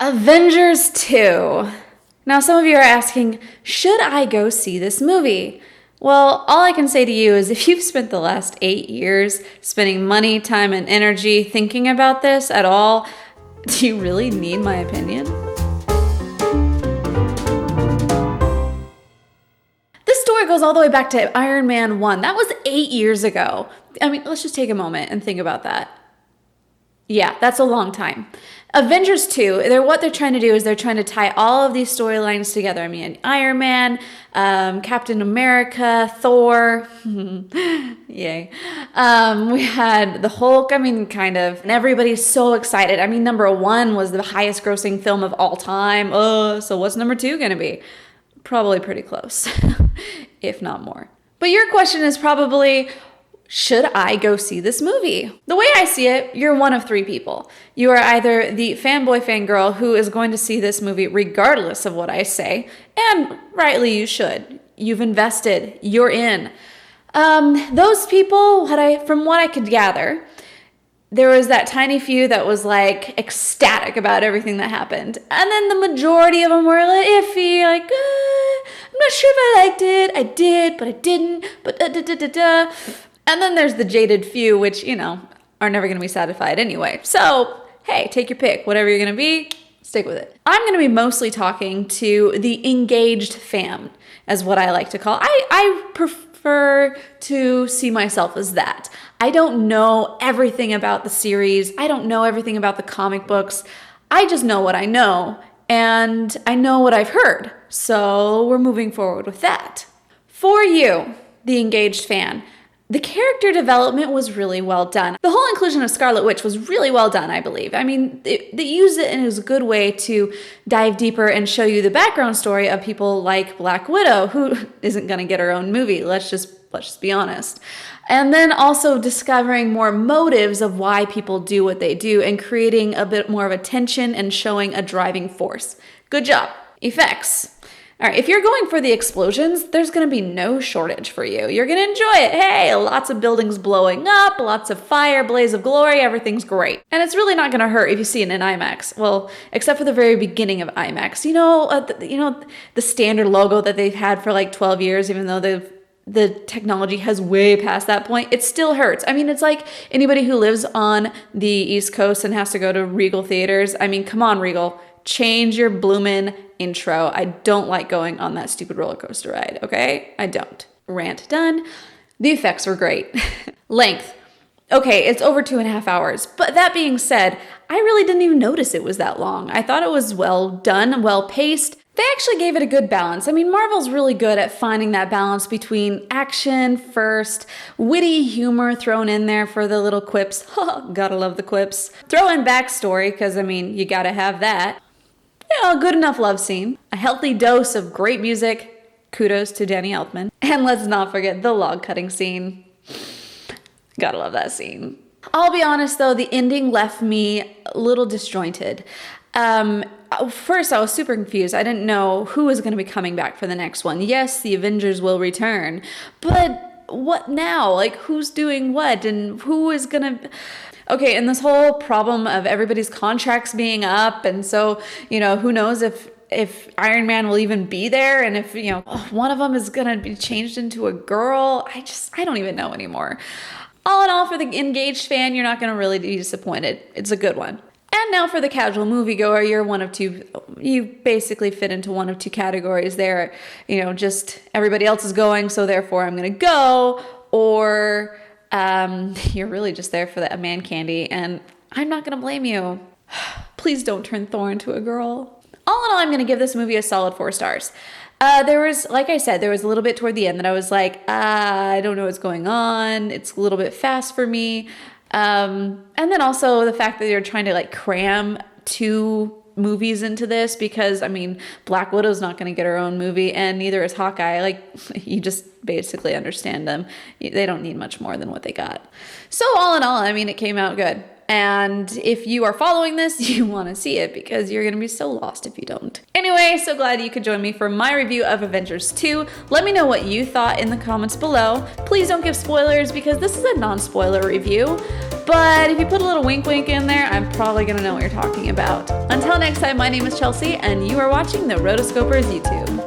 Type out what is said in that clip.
Avengers 2. Now, some of you are asking, should I go see this movie? Well, all I can say to you is if you've spent the last 8 years spending money, time, and energy thinking about this at all, do you really need my opinion? This story goes all the way back to Iron Man 1. That was 8 years ago. I mean, let's just take a moment and think about that. Yeah, that's a long time. Avengers 2, what they're trying to do is they're trying to tie all of these storylines together. I mean, Iron Man, Captain America, Thor, yay. We had the Hulk, kind of, and everybody's so excited. I mean, number 1 was the highest grossing film of all time. So what's number 2 gonna be? Probably pretty close, if not more. But your question is probably, should I go see this movie? The way I see it, you're one of 3 people. You are either the fanboy fangirl who is going to see this movie regardless of what I say, and rightly you should. You've invested, you're in. Those people, from what I could gather, there was that tiny few that was like ecstatic about everything that happened. And then the majority of them were like iffy, like, I'm not sure if I liked it. I did, but I didn't, but da-da-da-da-da. And then there's the jaded few, which, are never going to be satisfied anyway. So, hey, take your pick. Whatever you're going to be, stick with it. I'm going to be mostly talking to the engaged fan, as what I like to call. I prefer to see myself as that. I don't know everything about the series. I don't know everything about the comic books. I just know what I know, and I know what I've heard. So we're moving forward with that. For you, the engaged fan, the character development was really well done. The whole inclusion of Scarlet Witch was really well done, I believe. I mean, they used it and it was a good way to dive deeper and show you the background story of people like Black Widow, who isn't going to get her own movie. Let's just be honest. And then also discovering more motives of why people do what they do and creating a bit more of a tension and showing a driving force. Good job. Effects. All right, if you're going for the explosions, there's going to be no shortage for you. You're going to enjoy it. Hey, lots of buildings blowing up, lots of fire, blaze of glory, everything's great. And it's really not going to hurt if you see it in IMAX. Well, except for the very beginning of IMAX. The standard logo that they've had for like 12 years, even though the technology has way past that point, it still hurts. I mean, it's like anybody who lives on the East Coast and has to go to Regal theaters. I mean, come on, Regal. Change your bloomin' intro. I don't like going on that stupid roller coaster ride, okay? I don't. Rant done. The effects were great. Length. Okay, it's over 2.5 hours. But that being said, I really didn't even notice it was that long. I thought it was well done, well paced. They actually gave it a good balance. I mean, Marvel's really good at finding that balance between action first, witty humor thrown in there for the little quips. Gotta love the quips. Throw in backstory, because, you gotta have that. Good enough love scene. A healthy dose of great music. Kudos to Danny Elfman. And let's not forget the log cutting scene. Gotta love that scene. I'll be honest though, the ending left me a little disjointed. First, I was super confused. I didn't know who was going to be coming back for the next one. Yes, the Avengers will return, but what now? Like, who's doing what? And who is going to... Okay, and this whole problem of everybody's contracts being up, and so, who knows if Iron Man will even be there, and if, one of them is going to be changed into a girl. I don't even know anymore. All in all, for the engaged fan, you're not going to really be disappointed. It's a good one. And now for the casual moviegoer, you're one of 2, you basically fit into one of 2 categories there. Just everybody else is going, so therefore I'm going to go, or... you're really just there for the man candy, and I'm not going to blame you. Please don't turn Thor into a girl. All in all, I'm going to give this movie a solid 4 stars. There was, like I said, there was a little bit toward the end that I was like, I don't know what's going on. It's a little bit fast for me. And then also the fact that they're trying to cram 2 movies into this, because Black Widow's not going to get her own movie, and neither is Hawkeye. You just basically understand them. They don't need much more than what they got. So all in all, it came out good. And if you are following this, you want to see it, because you're going to be so lost if you don't. Anyway, so glad you could join me for my review of Avengers 2. Let me know what you thought in the comments below. Please don't give spoilers, because this is a non-spoiler review. But if you put a little wink wink in there, I'm probably going to know what you're talking about. Until next time, my name is Chelsea, and you are watching the Rotoscopers YouTube.